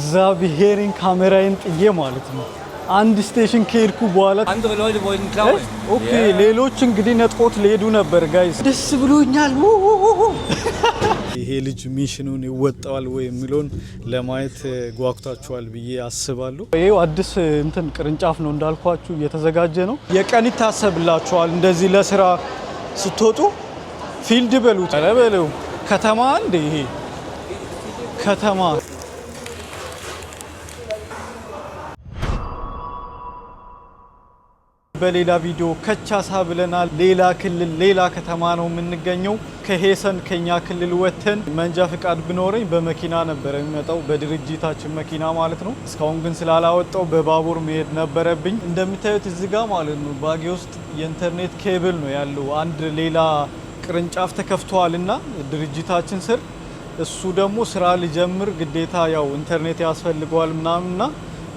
እግዚአብሔርን ካሜራዬን ጥዬ ማለት ነው አንድ ስቴሽን ከሄድኩ በኋላ andere Leute wollten klauen. ኦኬ ሌሎች እንግዲህ ነጥቆት ሊሄዱ ነበር ጋይስ ደስ ብሎኛል ይሄ ልጅ ሚሽኑን ይወጣዋል ወይ የሚለውን ለማየት ጓጉታችኋል ብዬ አስባለሁ። ይሄው አዲስ እንትን ቅርንጫፍ ነው እንዳልኳችሁ እየተዘጋጀ ነው። የቀን ይታሰብላችኋል እንደዚህ ለስራ ስትወጡ ፊልድ በሉት አለበለው ከተማ እንደ ይሄ ከተማ በሌላ ቪዲዮ ከቻሳ ብለናል። ሌላ ክልል ሌላ ከተማ ነው የምንገኘው። ከሄሰን ከኛ ክልል ወተን መንጃ ፍቃድ ቢኖረኝ በመኪና ነበር የሚመጣው በድርጅታችን መኪና ማለት ነው። እስካሁን ግን ስላላወጣው በባቡር መሄድ ነበረብኝ። እንደምታዩት እዚህ ጋር ማለት ነው ባጌ ውስጥ የኢንተርኔት ኬብል ነው ያለው። አንድ ሌላ ቅርንጫፍ ተከፍቷልና ድርጅታችን ስር እሱ ደግሞ ስራ ሊጀምር ግዴታ ያው ኢንተርኔት ያስፈልገዋል ምናምንና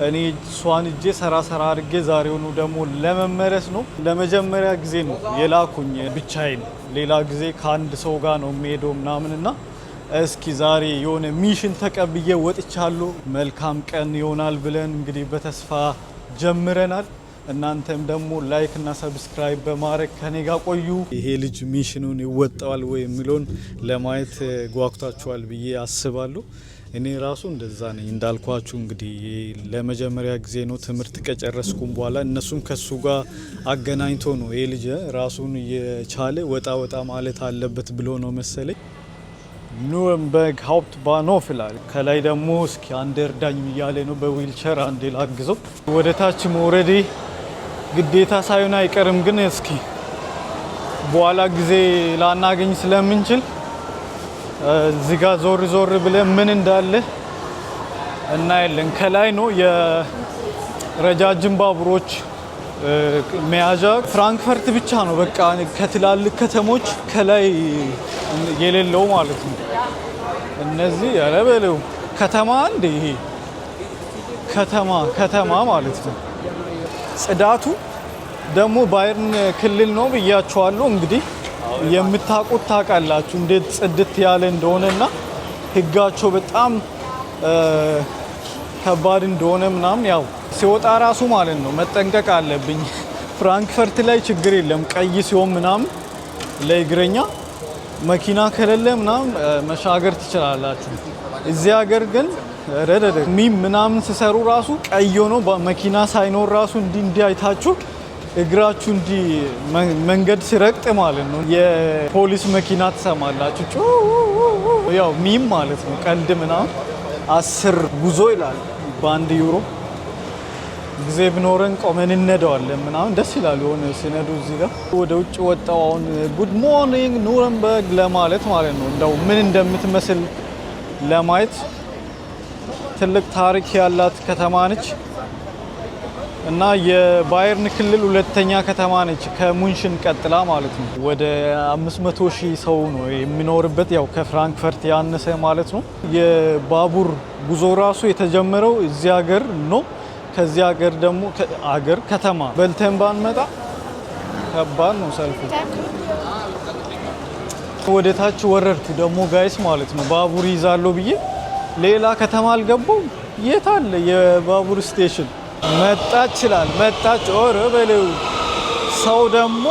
እኔ ሷን እጄ ሰራ አድርጌ ዛሬውኑ ደግሞ ለመመረስ ነው። ለመጀመሪያ ጊዜ ነው የላኩኝ ብቻዬን። ሌላ ጊዜ ከአንድ ሰው ጋር ነው የምሄደው ምናምንና እስኪ ዛሬ የሆነ ሚሽን ተቀብዬ ወጥቻለሁ። መልካም ቀን ይሆናል ብለን እንግዲህ በተስፋ ጀምረናል። እናንተም ደግሞ ላይክ እና ሰብስክራይብ በማድረግ ከኔ ጋር ቆዩ። ይሄ ልጅ ሚሽኑን ይወጣዋል ወይ የሚለውን ለማየት ጓጉታችኋል ብዬ አስባለሁ። እኔ ራሱ እንደዛ ነኝ እንዳልኳችሁ እንግዲህ ለመጀመሪያ ጊዜ ነው ትምህርት ከጨረስኩም በኋላ እነሱም ከሱ ጋር አገናኝቶ ነው ይሄ ልጅ ራሱን የቻለ ወጣ ማለት አለበት ብሎ ነው መሰለኝ። ኑረምበርግ ሃውፕትባኖፍ ይላል። ከላይ ደግሞ እስኪ አንድ እርዳኝ እያለ ነው በዊልቸር አንዴ ላግዘው። ወደ ታች መውረዴ ግዴታ ሳይሆን አይቀርም፣ ግን እስኪ በኋላ ጊዜ ላናገኝ ስለምንችል እዚህ ጋር ዞር ብለን ምን እንዳለ እናያለን። ከላይ ነው የረጃጅም ባቡሮች መያዣ ፍራንክፈርት ብቻ ነው በቃ ከትላልቅ ከተሞች ከላይ የሌለው ማለት ነው። እነዚህ ያለበለው ከተማ እንደ ይሄ ከተማ ማለት ነው። ጽዳቱ ደግሞ ባየርን ክልል ነው ብያችኋለሁ። እንግዲህ የምታውቁት ታውቃላችሁ እንዴት ጽድት ያለ እንደሆነና ህጋቸው በጣም ከባድ እንደሆነ ምናምን ያው ሲወጣ ራሱ ማለት ነው መጠንቀቅ አለብኝ። ፍራንክፈርት ላይ ችግር የለም ቀይ ሲሆን ምናምን ለእግረኛ መኪና ከሌለ ምናምን መሻገር ትችላላችሁ። እዚህ ሀገር ግን ሚም ምናምን ሲሰሩ ራሱ ቀይ ሆኖ መኪና ሳይኖር ራሱ እንዲህ አይታችሁ እግራችሁ እንዲህ መንገድ ሲረግጥ ማለት ነው የፖሊስ መኪና ትሰማላችሁ። ያው ሚም ማለት ነው ቀልድ ምናምን 10 ጉዞ ይላል በ1 ዩሮ ጊዜ ብኖረን ቆመን እንነዳዋለን ምናምን ደስ ይላል የሆነ ሲነዱ። እዚህ ጋር ወደ ውጭ ወጣው አሁን ጉድ ሞርኒንግ ኑረምበርግ ለማለት ማለት ነው እንደው ምን እንደምትመስል ለማየት። ትልቅ ታሪክ ያላት ከተማ ነች እና የባየርን ክልል ሁለተኛ ከተማ ነች ከሙንሽን ቀጥላ ማለት ነው። ወደ 500,000 ሰው ነው የሚኖርበት ያው ከፍራንክፈርት ያነሰ ማለት ነው። የባቡር ጉዞ ራሱ የተጀመረው እዚህ ሀገር ነው። ከዚህ ሀገር ደግሞ ከተማ በልተን ባንመጣ ከባድ ነው ሰልፉ። ወደ ታች ወረድኩ ደግሞ ጋይስ ማለት ነው ባቡር ይዛለሁ ብዬ ሌላ ከተማ አልገባው። የት አለ የባቡር ስቴሽን? መጣች ይላል መጣች። ኦረ በለው ሰው ደግሞ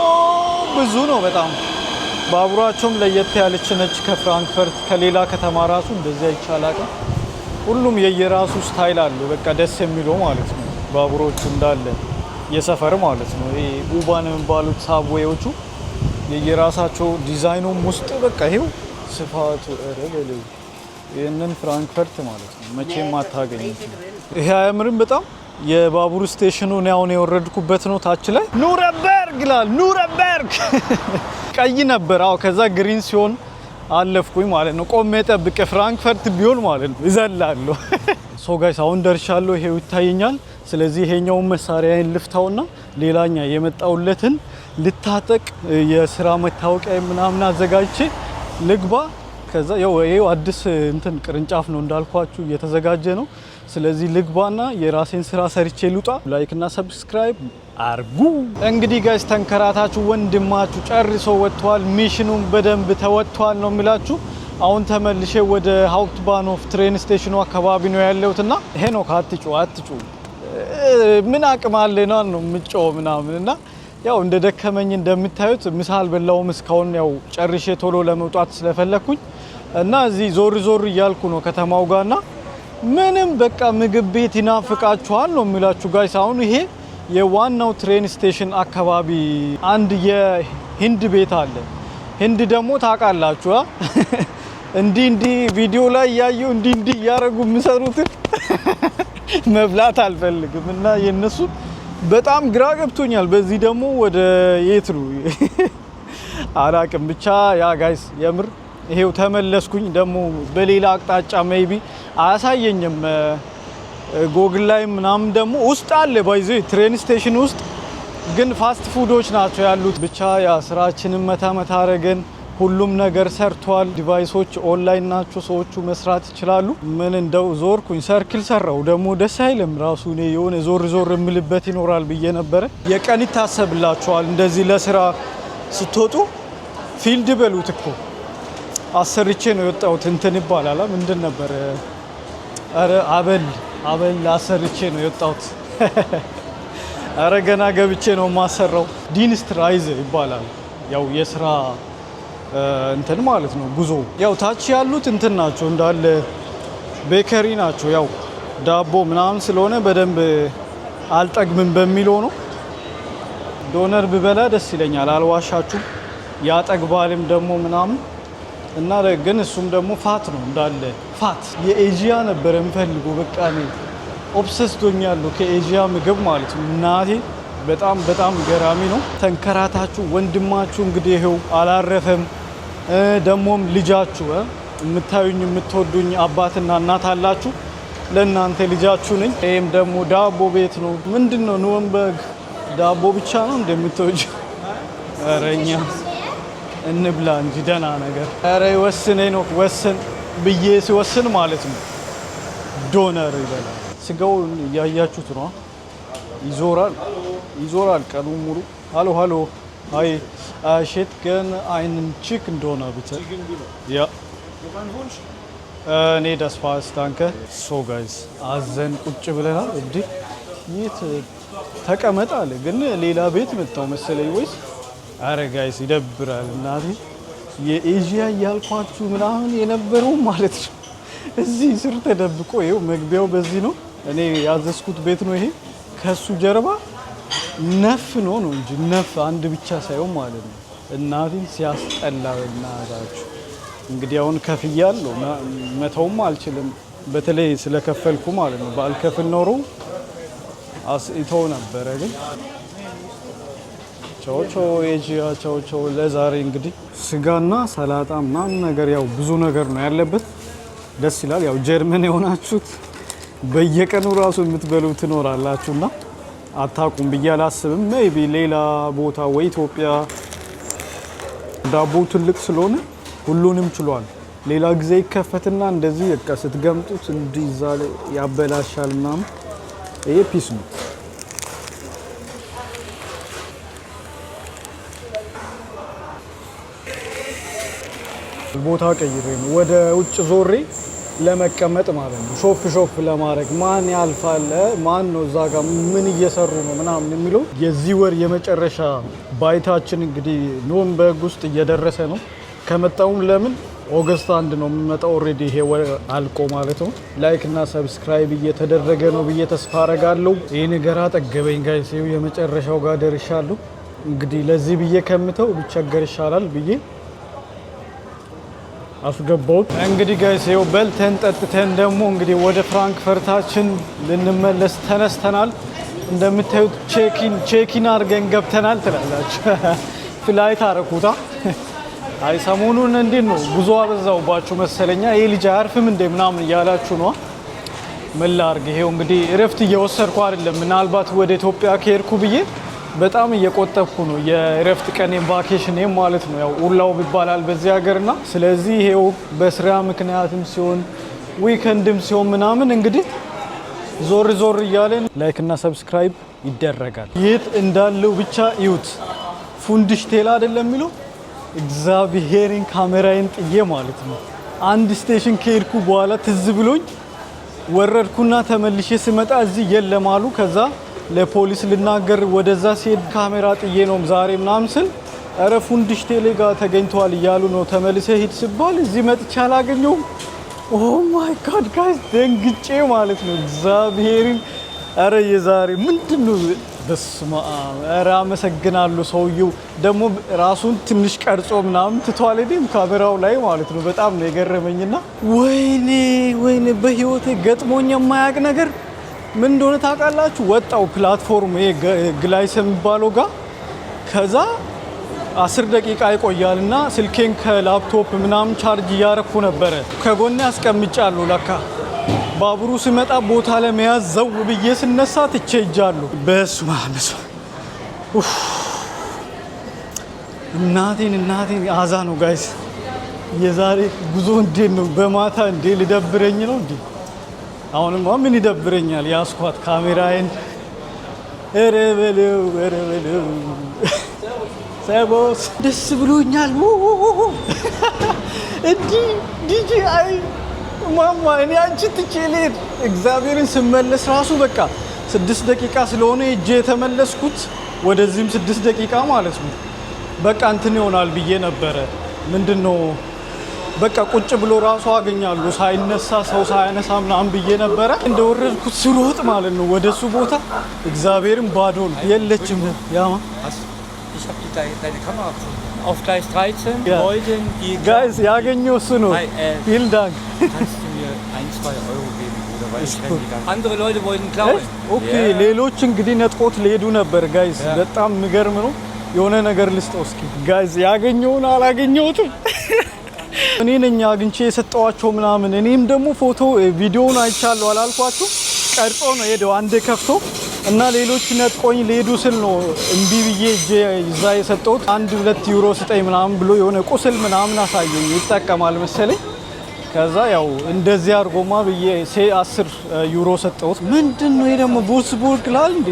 ብዙ ነው በጣም። ባቡራቸውም ለየት ያለች ነች ከፍራንክፈርት ከሌላ ከተማ ራሱ እንደዚህ አይቻላል። ሁሉም የየራሱ ስታይል አለው በቃ ደስ የሚለው ማለት ነው። ባቡሮቹ እንዳለ የሰፈር ማለት ነው። ይሄ ኡባን የሚባሉት ሳብዌዎቹ የየራሳቸው ዲዛይኑም ውስጥ በቃ ይሄው ስፋቱ ረገለው ይሄንን ፍራንክፈርት ማለት ነው መቼም አታገኙት። ይሄ አያምርም በጣም የባቡር ስቴሽኑ ነው አሁን የወረድኩበት ነው። ታች ላይ ኑረምበርግ ይላል ኑረምበርግ ቀይ ነበር። አዎ ከዛ ግሪን ሲሆን አለፍኩኝ ማለት ነው። ቆሜ ጠብቄ ፍራንክፈርት ቢሆን ማለት ነው እዘላለሁ። ሶ ጋይስ አሁን ደርሻለሁ። ይሄው ይታየኛል። ስለዚህ ይሄኛውን መሳሪያዬን ልፍታውና ሌላኛ የመጣውለትን ልታጠቅ የስራ መታወቂያ ምናምን አዘጋጅቼ ልግባ። ከዛ ይሄው አዲስ እንትን ቅርንጫፍ ነው እንዳልኳችሁ እየተዘጋጀ ነው። ስለዚህ ልግባና የራሴን ስራ ሰርቼ ልውጣ። ላይክ እና ሰብስክራይብ አርጉ። እንግዲህ ጋይስ ተንከራታችሁ ወንድማችሁ ጨርሶ ወጥቷል። ሚሽኑን በደንብ ተወጥቷል ነው የሚላችሁ። አሁን ተመልሼ ወደ ሃውፕትባኖፍ ትሬን ስቴሽኑ አካባቢ ነው ያለሁትና ሄኖክ አትጩ ምን አቅም አለ ነው የምጮው ምናምንና ያው እንደደከመኝ እንደምታዩት ምሳ አልበላሁም እስካሁን ያው ጨርሼ ቶሎ ለመውጣት ስለፈለኩኝ እና እዚህ ዞር እያልኩ ነው ከተማው ጋርና ምንም በቃ ምግብ ቤት ይናፍቃችኋል ነው የሚላችሁ ጋይስ። አሁን ይሄ የዋናው ትሬን ስቴሽን አካባቢ አንድ የሂንድ ቤት አለ። ሂንድ ደግሞ ታውቃላችሁ እንዲ ቪዲዮ ላይ ያዩ እንዲ ያረጉ የሚሰሩትን መብላት አልፈልግም እና የነሱ በጣም ግራ ገብቶኛል። በዚህ ደግሞ ወደ የት ነው አላቅም ብቻ ያ ጋይስ የምር ይሄው ተመለስኩኝ። ደግሞ በሌላ አቅጣጫ ሜይቢ አያሳየኝም ጎግል ላይ ምናምን ደግሞ ውስጥ አለ ባይዘ ትሬን ስቴሽን ውስጥ ግን ፋስት ፉዶች ናቸው ያሉት። ብቻ ያ ስራችንን መታ አረገን። ሁሉም ነገር ሰርቷል። ዲቫይሶች ኦንላይን ናቸው፣ ሰዎቹ መስራት ይችላሉ። ምን እንደው ዞርኩኝ ሰርክል ሰራው ደግሞ ደስ አይልም ራሱ ነው የሆነ ዞር የምልበት ይኖራል ብዬ ነበር። የቀን ይታሰብላችኋል እንደዚህ ለስራ ስትወጡ ፊልድ በሉት እኮ አሰርቼ ነው የወጣሁት እንትን ይባላል ምንድን ነበር አረ አበል አሰርቼ ነው የወጣሁት አረ ገና ገብቼ ነው ማሰራው ዲንስትራይዝ ይባላል ያው የስራ እንትን ማለት ነው ጉዞ። ያው ታች ያሉት እንትን ናቸው እንዳለ ቤከሪ ናቸው። ያው ዳቦ ምናምን ስለሆነ በደንብ አልጠግምም በሚለው ነው። ዶነር ብበላ ደስ ይለኛል አልዋሻችሁ። ያጠግባልም ደግሞ ምናምን እና ግን እሱም ደግሞ ፋት ነው እንዳለ ፋት የኤዥያ ነበር የምፈልገው። በቃ ነው ኦብሰስ ዶኛለሁ ከኤዥያ ምግብ ማለት ነው። እናቴ በጣም ገራሚ ነው። ተንከራታችሁ ወንድማችሁ እንግዲህ ይሄው አላረፈም። ደሞም ልጃችሁ የምታዩኝ የምትወዱኝ አባትና እናት አላችሁ፣ ለእናንተ ልጃችሁ ነኝ። ይሄም ደግሞ ዳቦ ቤት ነው። ምንድነው ኑወንበርግ ዳቦ ብቻ ነው እንደምትወጁ? አረኛ እንብላ እንጂ ደህና ነገር። አረ ወስኔ ነው ወስን ብዬ ሲወስን ማለት ነው ዶነር ይበላል። ስጋው ያያችሁት ነው ይዞራል ቀኑ ሙሉ። ሃሎ አይ ሼት ገን einen chicken doner bitte ja nee das war's danke so guys አዘን ቁጭ ብለናል። እንዴ የት ተቀመጥ አለ ግን ሌላ ቤት መጣው መሰለኝ ወይስ? አረ ጋይስ ይደብራል እናቴ የኤዥያ ያልኳችሁ ምናምን የነበረው ማለት ነው እዚህ ስር ተደብቆ ይኸው መግቢያው በዚህ ነው። እኔ ያዘዝኩት ቤት ነው ይሄ። ከሱ ጀርባ ነፍ ነው እንጂ ነፍ አንድ ብቻ ሳይሆን ማለት ነው። እናቴን ሲያስጠላ እናታችሁ። እንግዲህ አሁን ከፍያለሁ መተውም አልችልም። በተለይ ስለከፈልኩ ማለት ነው። ባልከፍል ኖሮ አስኢተው ነበረ። ግን ቻው ኤጂያ ቻው። ለዛሬ እንግዲህ ስጋና ሰላጣ ምናምን ነገር ያው ብዙ ነገር ነው ያለበት። ደስ ይላል። ያው ጀርመን የሆናችሁት በየቀኑ ራሱ የምትበሉ ትኖራላችሁና አታቁም ብዬ አላስብም። ሜይቢ ሌላ ቦታ ወይ ኢትዮጵያ ዳቦ ትልቅ ስለሆነ ሁሉንም ችሏል። ሌላ ጊዜ ይከፈትና እንደዚህ በቃ ስትገምጡት እንዲዛ ያበላሻል ምናምን። ይሄ ፒስ ነው። ቦታ ቀይሬ ነው ወደ ውጭ ዞሬ ለመቀመጥ ማለት ነው። ሾፍ ለማድረግ ማን ያልፋል ማን ነው እዛ ጋር ምን እየሰሩ ነው ምናምን የሚለው የዚህ ወር የመጨረሻ ባይታችን እንግዲህ ኑወንበርግ ውስጥ እየደረሰ ነው። ከመጣው ለምን ኦገስት 1 ነው የሚመጣው። ኦሬዲ ይሄ ወር አልቆ ማለት ነው። ላይክ እና ሰብስክራይብ እየተደረገ ነው ብዬ ተስፋ አረጋለሁ። ይሄ ነገር አጠገበኝ ጋይስ። ይሄው የመጨረሻው ጋር ደርሻለሁ። እንግዲህ ለዚህ ብዬ ከምተው ብቸገር ይሻላል ብዬ አስገባውት። እንግዲህ ጋይስ ይኸው በልተን ጠጥተን ደግሞ እንግዲህ ወደ ፍራንክፈርታችን ልንመለስ ተነስተናል። እንደምታዩት ቼኪን አድርገን ገብተናል ትላላችሁ። ፍላይት አረኩታ። አይ ሰሞኑን እንዴት ነው ጉዞ አበዛውባችሁ መሰለኛ። ይሄ ልጅ አያርፍም እንደ ምናምን እያላችሁ ነው። ምን ላድርግ? ይሄው እንግዲህ እረፍት እየወሰድኩ አይደለም። ምናልባት ወደ ኢትዮጵያ ከሄድኩ ብዬ በጣም እየቆጠብኩ ነው የእረፍት ቀኔን ቫኬሽኔን ማለት ነው። ያው ሁላው ይባላል በዚህ ሀገርና ስለዚህ ይሄው በስራ ምክንያትም ሲሆን ዊኬንድም ሲሆን ምናምን እንግዲህ ዞር እያለን ላይክ እና ሰብስክራይብ ይደረጋል። የት እንዳለው ብቻ እዩት። ፉንድሽ ቴላ አይደለም የሚለው እግዚአብሔርን ካሜራዬን ጥዬ ማለት ነው አንድ ስቴሽን ከሄድኩ በኋላ ትዝ ብሎኝ ወረድኩና ተመልሼ ስመጣ እዚህ የለም አሉ። ከዛ ለፖሊስ ልናገር ወደዛ ሲሄድ ካሜራ ጥዬ ነው ዛሬ ምናምን ስል ኧረ ፉንድሽ ቴሌ ጋር ተገኝቷል እያሉ ነው። ተመልሰ ሂድ ሲባል እዚህ መጥቼ አላገኘሁም። ኦ ማይ ጋድ ጋይስ ደንግጬ ማለት ነው እግዚአብሔርን። ኧረ የዛሬ ምንድነው? በስመ አብ። ኧረ አመሰግናለሁ። ሰውየው ደግሞ ራሱን ትንሽ ቀርጾ ምናምን ትቷል አይደል ካሜራው ላይ ማለት ነው። በጣም ነው የገረመኝና ወይኔ በህይወቴ ገጥሞኝ የማያውቅ ነገር ምን እንደሆነ ታውቃላችሁ? ወጣው ፕላትፎርም ግላይስ የሚባለው ጋር ከዛ 10 ደቂቃ ይቆያልና ስልኬን ከላፕቶፕ ምናምን ቻርጅ እያረኩ ነበረ። ከጎኔ አስቀምጫለሁ ለካ ባቡሩ ሲመጣ ቦታ ለመያዝ ዘው ብዬ ስነሳ ትቼ እጃለሁ። በስመ አብ እናቴን አዛ ነው ጋይስ። የዛሬ ጉዞ እንዴት ነው? በማታ እንዴ ልደብረኝ ነው እንዴ? አሁንማ ምን ይደብረኛል? ያስኳት ካሜራዬን ኧረ በለው ሰቦስ ደስ ብሎኛል። እንዲ ዲጂ አይ ማማ እኔ አንቺ ትቼ ልሄድ እግዚአብሔርን ስመለስ ራሱ በቃ 6 ደቂቃ ስለሆነ እጄ የተመለስኩት ወደዚህም 6 ደቂቃ ማለት ነው። በቃ እንትን ይሆናል ብዬ ነበረ። ምንድነው በቃ ቁጭ ብሎ ራሱ አገኛሉ ሳይነሳ ሰው ሳያነሳ ምናምን ብዬ ነበረ። እንደወረድኩት ስሮጥ ማለት ነው ወደሱ ቦታ እግዚአብሔርን ባዶ የለችም። ያማ Ich habe deine Kamera gefunden. Auf Gleis 13 wollten die... Guys, ያገኘው እሱ ነው። Vielen Dank. Kannst du mir 1-2 Euro geben, oder? Weil ich renne die ganze... Andere Leute wollten klauen. Okay, ሌሎች እንግዲህ ነጥቆት ሊሄዱ ነበር ጋይስ። በጣም የሚገርም ነው። የሆነ ነገር ልስጠው እስኪ ጋይስ። ያገኘውን አላገኘሁትም። እኔ ነኝ አግኝቼ የሰጠዋቸው ምናምን። እኔም ደግሞ ፎቶ ቪዲዮውን አይቻለሁ አላልኳችሁ? ቀርጾ ነው ሄደው አንዴ ከፍቶ እና ሌሎች ነጥቆኝ ሊሄዱ ስል ነው እምቢ ብዬ እጄ ይዛ የሰጠሁት። 1-2 ዩሮ ስጠኝ ምናምን ብሎ የሆነ ቁስል ምናምን አሳየኝ። ይጠቀማል መሰለኝ። ከዛ ያው እንደዚህ አድርጎማ ብዬ 10 ዩሮ ሰጠሁት። ምንድነው ይሄ ደግሞ ቮልስቡርግ ላል እንዴ?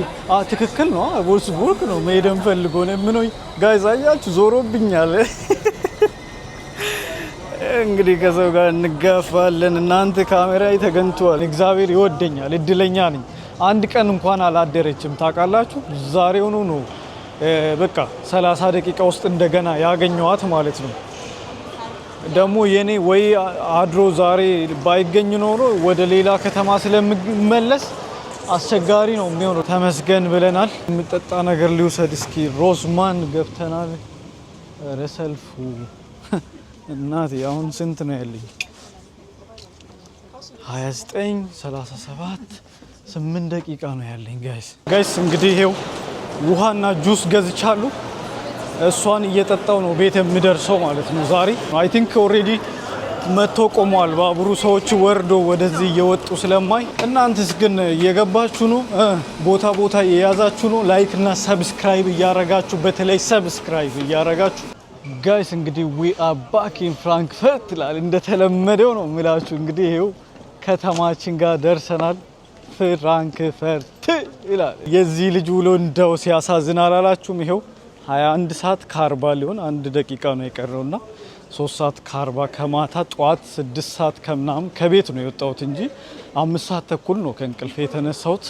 ትክክል ነው ቮልስቡርግ ነው መሄድም ፈልጎ ነው። ምን ነው ጋይስ አያችሁ ዞሮብኛል። እንግዲህ ከሰው ጋር እንጋፋለን። እናንተ ካሜራ ተገኝቷል። እግዚአብሔር ይወደኛል። እድለኛ ነኝ። አንድ ቀን እንኳን አላደረችም ታውቃላችሁ። ዛሬውኑ ነው በቃ 30 ደቂቃ ውስጥ እንደገና ያገኘዋት ማለት ነው። ደግሞ የኔ ወይ አድሮ ዛሬ ባይገኝ ኖሮ ወደ ሌላ ከተማ ስለምመለስ አስቸጋሪ ነው የሚሆነው። ተመስገን ብለናል። የምጠጣ ነገር ሊውሰድ እስኪ። ሮዝማን ገብተናል። ረሰልፉ እናቴ አሁን ስንት ነው ያለኝ? 29 37 8 ደቂቃ ነው ያለኝ ጋይስ። እንግዲህ ይሄው ውሃና ጁስ ገዝቻለሁ። እሷን እየጠጣው ነው ቤት የምደርሰው ማለት ነው ዛሬ። አይ ቲንክ ኦሬዲ መጥቶ ቆሟል ባቡሩ። ሰዎች ወርዶ ወደዚህ እየወጡ ስለማይ፣ እናንተስ ግን እየገባችሁ ነው? ቦታ እየያዛችሁ ነው? ላይክ እና ሰብስክራይብ እያረጋችሁ፣ በተለይ ሰብስክራይብ እያረጋችሁ ጋይስ። እንግዲህ ዊ አር ባክ ኢን ፍራንክፈርት ይላል። እንደተለመደው ነው የምላችሁ። እንግዲህ ይሄው ከተማችን ጋር ደርሰናል። ፍራንክፈርት ይላል። የዚህ ልጅ ውሎ እንደው ሲያሳዝን አላላችሁም? ይሄው 21 ሰዓት ከ40 ሊሆን 1 ደቂቃ ነው የቀረውና 3 ሰዓት ከ40 ከማታ ጠዋት 6 ሰዓት ከምናምን ከቤት ነው የወጣሁት እንጂ 5 ሰዓት ተኩል ነው ከእንቅልፍ የተነሳሁት።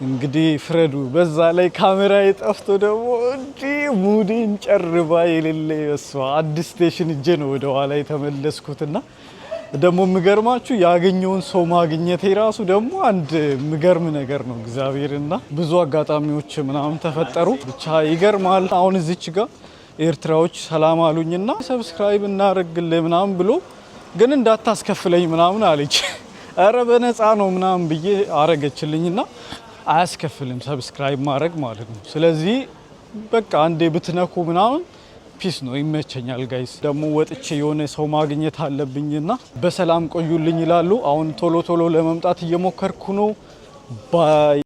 እንግዲህ ፍረዱ። በዛ ላይ ካሜራ የጠፍቶ ደግሞ እንዲ ሙዲን ጨርባ የሌለ እሷ አዲስ ስቴሽን እጄ ነው ወደ ኋላ የተመለስኩትና ደግሞ የሚገርማችሁ ያገኘውን ሰው ማግኘት የራሱ ደግሞ አንድ የሚገርም ነገር ነው። እግዚአብሔርና ብዙ አጋጣሚዎች ምናምን ተፈጠሩ። ብቻ ይገርማል። አሁን እዚች ጋር ኤርትራዎች ሰላም አሉኝና ሰብስክራይብ እናደርግልህ ምናምን ብሎ ግን እንዳታስከፍለኝ ምናምን አለች። አረ በነፃ ነው ምናምን ብዬ አረገችልኝና አያስከፍልም ሰብስክራይብ ማድረግ ማለት ነው። ስለዚህ በቃ አንዴ ብትነኩ ምናምን ፒስ ነው፣ ይመቸኛል ጋይስ። ደግሞ ወጥቼ የሆነ ሰው ማግኘት አለብኝና በሰላም ቆዩልኝ ይላሉ። አሁን ቶሎ ለመምጣት እየሞከርኩ ነው። ባይ